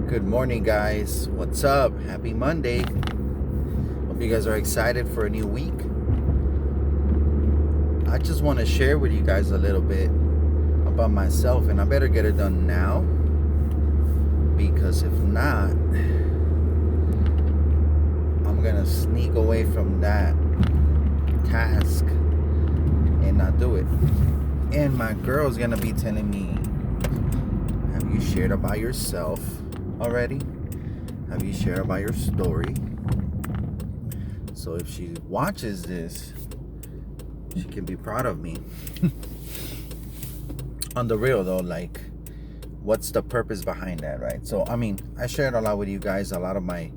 Good morning, guys. What's up? Happy Monday. Hope you guys are excited for a new week. I just want to share with you guys a little bit about myself, and I better get it done now because if not, I'm gonna sneak away from that task and not do it. And my girl's gonna be telling me, have you shared about yourself already? Have you shared about your story? So if she watches this, she can be proud of me. On the real though, like, what's the purpose behind that, right? So I shared a lot with you guys, a lot of my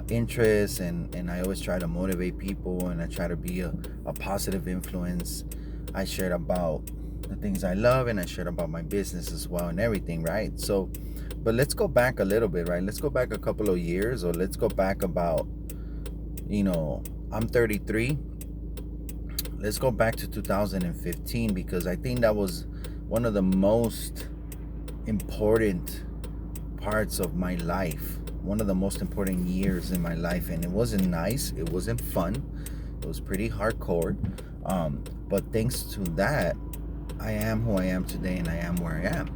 interests, and I always try to motivate people, and I try to be a positive influence. I shared about the things I love, and I shared about my business as well and everything, right? So but let's go back a little bit, right? Let's go back a couple of years, or let's go back about, I'm 33. Let's go back to 2015, because I think that was one of the most important parts of my life, one of the most important years in my life. And it wasn't nice, it wasn't fun, it was pretty hardcore, but thanks to that, I am who I am today, and I am where I am.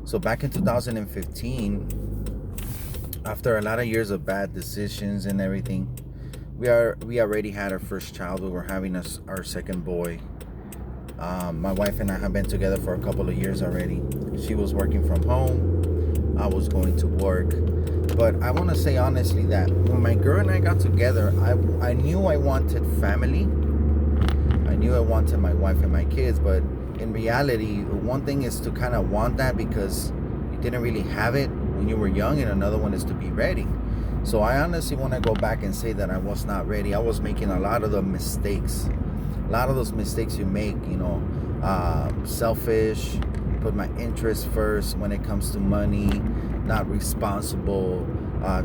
So back in 2015, after a lot of years of bad decisions and everything, we already had our first child. We were having our second boy. My wife and I have been together for a couple of years already. She was working from home, I was going to work. But I want to say honestly that when my girl and I got together, I knew I wanted family. I knew I wanted my wife and my kids, but in reality, one thing is to kind of want that because you didn't really have it when you were young, and another one is to be ready. So I honestly want to go back and say that I was not ready. I was making a lot of the mistakes, a lot of those mistakes you make, selfish, put my interests first when it comes to money, not responsible.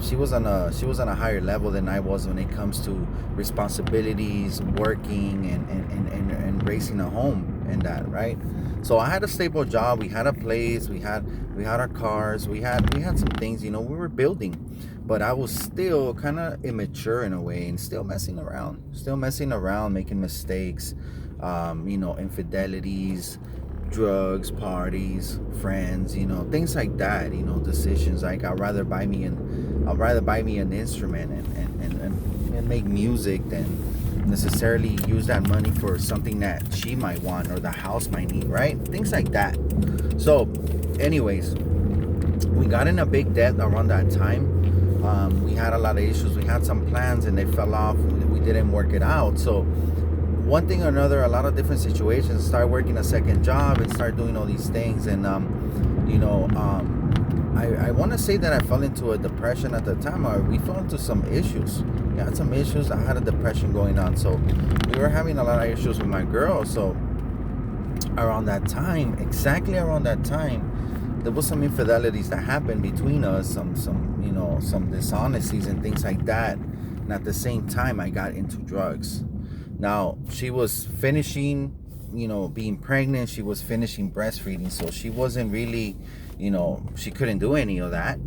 She was on a higher level than I was when it comes to responsibilities, working, and raising a home and that, right? So I had a stable job. We had a place. We had our cars. We had some things. We were building, but I was still kind of immature in a way, and still messing around, making mistakes, infidelities, drugs, parties, friends, things like that, decisions like I'd rather buy me an instrument and make music than necessarily use that money for something that she might want or the house might need, right? Things like that. So anyways, we got in a big debt around that time. We had a lot of issues. We had some plans and they fell off. We didn't work it out. So one thing or another, a lot of different situations, start working a second job and start doing all these things. And I want to say that I fell into a depression at the time, or we fell into some issues. We had some issues. I had a depression going on, so we were having a lot of issues with my girl. So exactly around that time, there was some infidelities that happened between us, some dishonesties and things like that. And at the same time, I got into drugs. Now, she was finishing, being pregnant. She was finishing breastfeeding. So she wasn't really, she couldn't do any of that.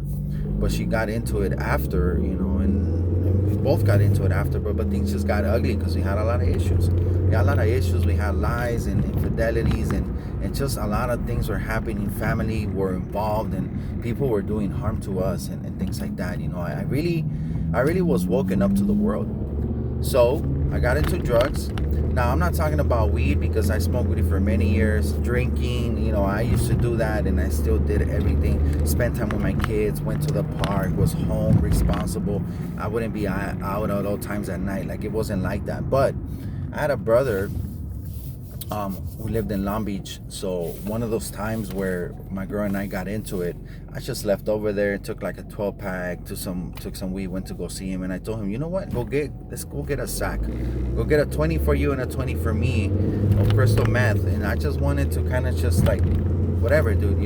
But she got into it after, and we both got into it after. But things just got ugly because we had a lot of issues. We had lies and infidelities, and just a lot of things were happening. Family were involved, and people were doing harm to us and things like that. I really was woken up to the world. So I got into drugs. Now, I'm not talking about weed because I smoked weed for many years. Drinking, I used to do that, and I still did everything. Spent time with my kids, went to the park, was home, responsible. I wouldn't be out at all times at night. Like, it wasn't like that. But I had a brother who lived in Long Beach. So one of those times where my girl and I got into it, I just left over there and took like a 12-pack, took some weed, went to go see him, and I told him, you know what, let's go get a sack, go get a 20 for you and a 20 for me of crystal meth. And I just wanted to kind of just like, whatever, dude,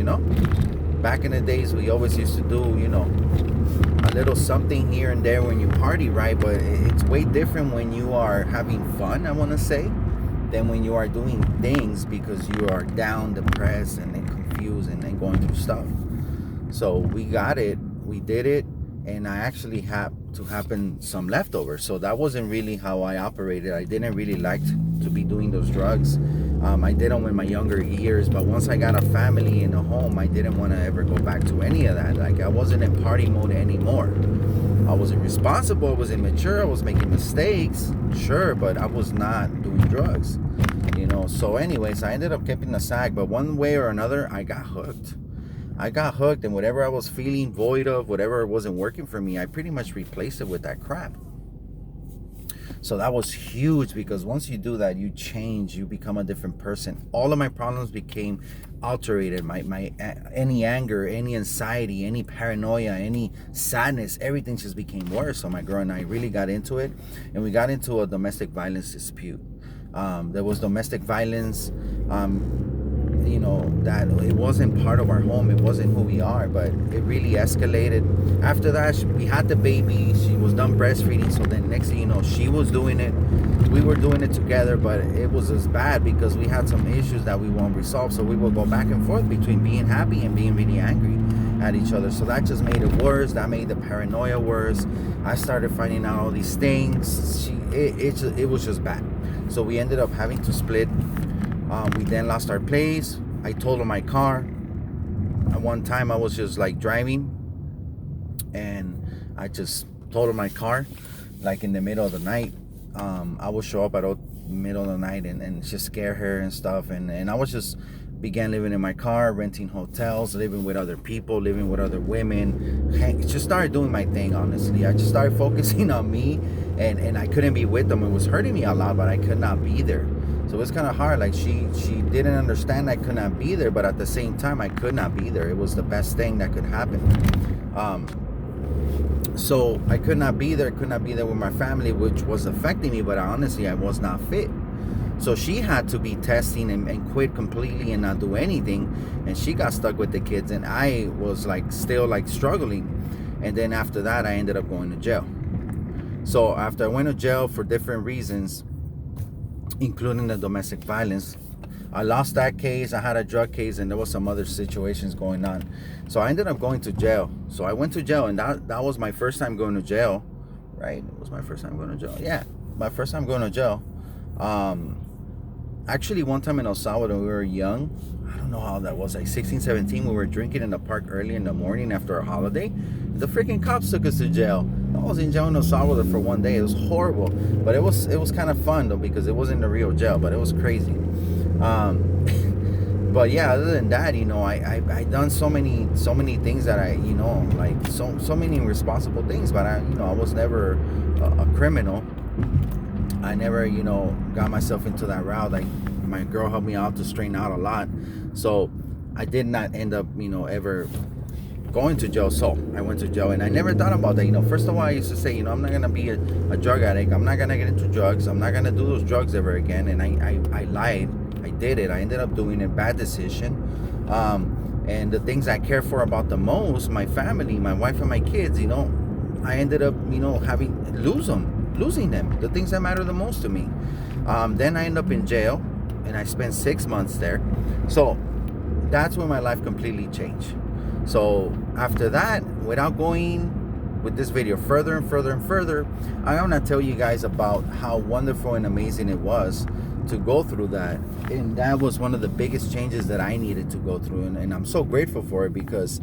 back in the days we always used to do, a little something here and there when you party, right? But it's way different when you are having fun, I want to say, than when you are doing things because you are down, depressed, and then confused, and then going through stuff. So we got it. we did it, and I actually had to happen some leftovers. So that wasn't really how I operated. I didn't really like to be doing those drugs. I did them in my younger years, but once I got a family and a home, I didn't want to ever go back to any of that. Like, I wasn't in party mode anymore. I wasn't responsible, I was immature, I was making mistakes, sure, but I was not doing drugs, you know. So anyways, I ended up keeping the sack, but one way or another, I got hooked. And whatever I was feeling void of, whatever wasn't working for me, I pretty much replaced it with that crap. So that was huge, because once you do that, you change, you become a different person. All of my problems became alterated. Any anger, any anxiety, any paranoia, any sadness, everything just became worse. So my girl and I really got into it, and we got into a domestic violence dispute. There was domestic violence. You know, that it wasn't part of our home, it wasn't who we are, but it really escalated. After that, we had the baby, she was done breastfeeding, so then next thing you know, she was doing it, we were doing it together, but it was as bad because we had some issues that we won't resolve. So we would go back and forth between being happy and being really angry at each other. So that just made it worse. That made the paranoia worse. I started finding out all these things. It was just bad. So we ended up having to split. We then lost our place. I totaled my car. At one time, I was just like driving, and I just totaled my car, like in the middle of the night. I would show up at the middle of the night and just scare her and stuff. And I was just began living in my car, renting hotels, living with other people, living with other women. Just started doing my thing, honestly. I just started focusing on me, and I couldn't be with them. It was hurting me a lot, but I could not be there. So it's kind of hard. Like, she didn't understand I could not be there, but at the same time, I could not be there. It was the best thing that could happen. So I could not be there with my family, which was affecting me, but honestly, I was not fit. So she had to be testing and quit completely and not do anything. And she got stuck with the kids, and I was like still like struggling. And then after that, I ended up going to jail. So after I went to jail for different reasons, including the domestic violence, I lost that case. I had a drug case, and there was some other situations going on. So I ended up going to jail. So I went to jail, and that was my first time going to jail, right? It was my first time going to jail. Yeah, my first time going to jail. Actually, one time in El Salvador, we were young. I don't know how that was, like 16, 17. We were drinking in the park early in the morning after a holiday. The freaking cops took us to jail. I was in jail in El Salvador for one day. It was horrible, but it was kind of fun though, because it wasn't the real jail, but it was crazy. But yeah, other than that, you know, I done so many things that I, you know, like so many irresponsible things, but I was never a criminal. I never, you know, got myself into that route. Like, my girl helped me out to straighten out a lot, so I did not end up, you know, ever going to jail. So I went to jail, and I never thought about that. You know, first of all, I used to say, you know, I'm not gonna be a drug addict. I'm not gonna get into drugs. I'm not gonna do those drugs ever again. And I lied. I did it. I ended up doing a bad decision. And the things I care for about the most, my family, my wife, and my kids, you know, I ended up, you know, losing them, the things that matter the most to me. Then I ended up in jail, and I spent 6 months there. So that's when my life completely changed. So after that, without going with this video further and further, I want to tell you guys about how wonderful and amazing it was to go through that. And that was one of the biggest changes that I needed to go through, and I'm so grateful for it, because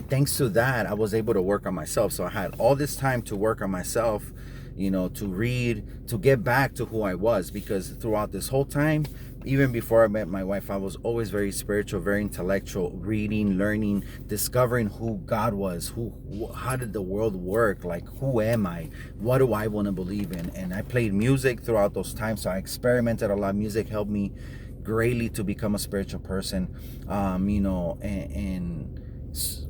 thanks to that, I was able to work on myself. So I had all this time to work on myself, you know, to read, to get back to who I was, because throughout this whole time, even before I met my wife, I was always very spiritual, very intellectual, reading, learning, discovering who God was, how did the world work, like, who am I, what do I want to believe in. And I played music throughout those times, so I experimented a lot. Music helped me greatly to become a spiritual person, you know, and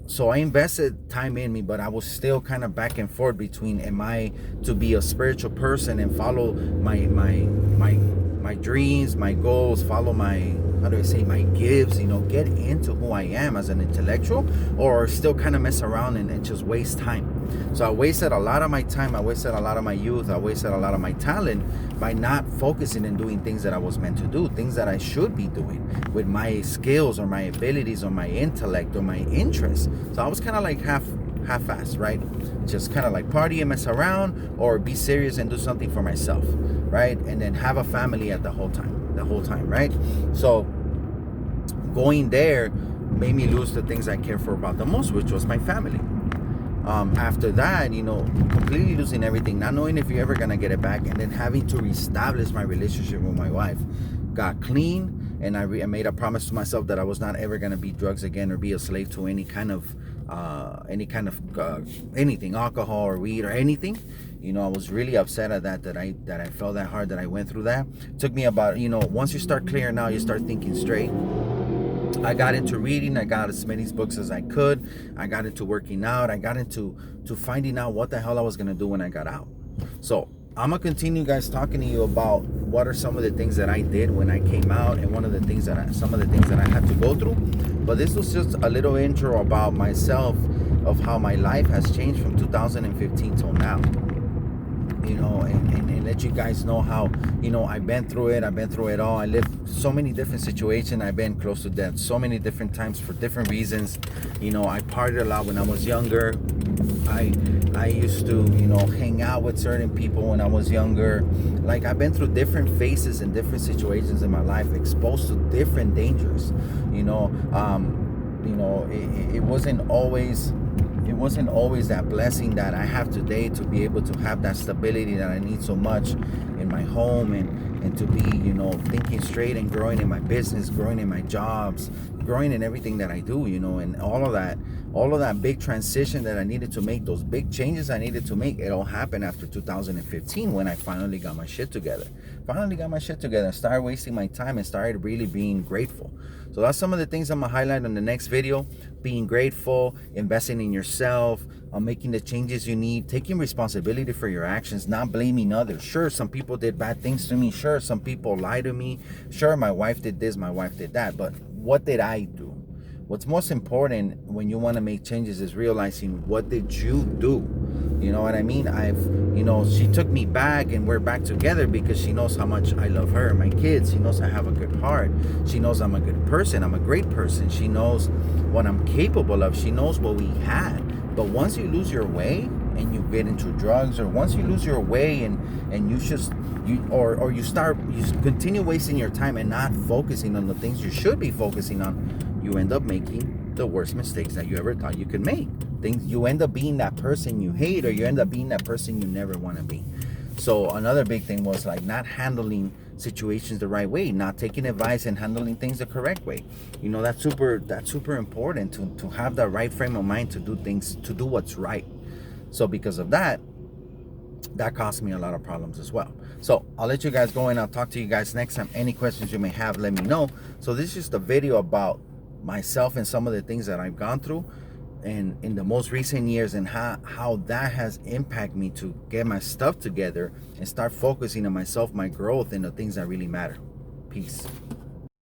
so I invested time in me, but I was still kind of back and forth between, am I to be a spiritual person and follow my dreams, my goals, follow my how do I say, my gifts, get into who I am as an intellectual, or still kind of mess around and just waste time. So I wasted a lot of my time, I wasted a lot of my youth, I wasted a lot of my talent by not focusing and doing things that I was meant to do, things that I should be doing with my skills or my abilities or my intellect or my interests. So I was kind of like half-assed, right? Just kind of like party and mess around, or be serious and do something for myself, right? And then have a family at the whole time, right? So going there made me lose the things I care for about the most, which was my family. After that, completely losing everything, not knowing if you're ever gonna get it back, and then having to reestablish my relationship with my wife. Got clean, and I made a promise to myself that I was not ever gonna be drugs again or be a slave to any kind of anything, alcohol or weed or anything. I was really upset at that I felt that hard, that I went through that. It took me about, once you start clearing out, you start thinking straight. I got into reading. I got as many books as I could. I got into working out. I got into finding out what the hell I was gonna do when I got out. So I'm gonna continue, guys, talking to you about what are some of the things that I did when I came out, and some of the things that I had to go through. But this was just a little intro about myself, of how my life has changed from 2015 till now. And let you guys know how, I've been through it all. I lived so many different situations. I've been close to death so many different times for different reasons. I partied a lot when I was younger. I used to, hang out with certain people when I was younger. Like, I've been through different phases and different situations in my life, exposed to different dangers. It wasn't always that blessing that I have today, to be able to have that stability that I need so much in my home, and to be, thinking straight and growing in my business, growing in my jobs, growing in everything that I do, and all of that big transition that I needed to make, those big changes I needed to make. It all happened after 2015, when I finally got my shit together. Started wasting my time and started really being grateful. So that's some of the things I'm gonna highlight on the next video. Being grateful, investing in yourself, making the changes you need, taking responsibility for your actions, not blaming others. Sure, some people did bad things to me. Sure, some people lied to me. Sure, my wife did this, my wife did that. But what did I do? What's most important when you want to make changes is realizing, what did you do? You know what I mean? She took me back, and we're back together because she knows how much I love her and my kids. She knows I have a good heart. She knows I'm a good person. I'm a great person. She knows what I'm capable of. She knows what we had. But once you lose your way and you get into drugs, or once you lose your way and you continue wasting your time and not focusing on the things you should be focusing on, you end up making the worst mistakes that you ever thought you could make. You end up being that person you hate, or you end up being that person you never want to be. So another big thing was like not handling situations the right way, not taking advice and handling things the correct way. That's super important to have the right frame of mind to do things, to do what's right. So because of that cost me a lot of problems as well. So I'll let you guys go, and I'll talk to you guys next time. Any questions you may have, let me know. So this is just a video about myself and some of the things that I've gone through and in the most recent years, and how that has impacted me to get my stuff together and start focusing on myself, my growth, and the things that really matter. Peace.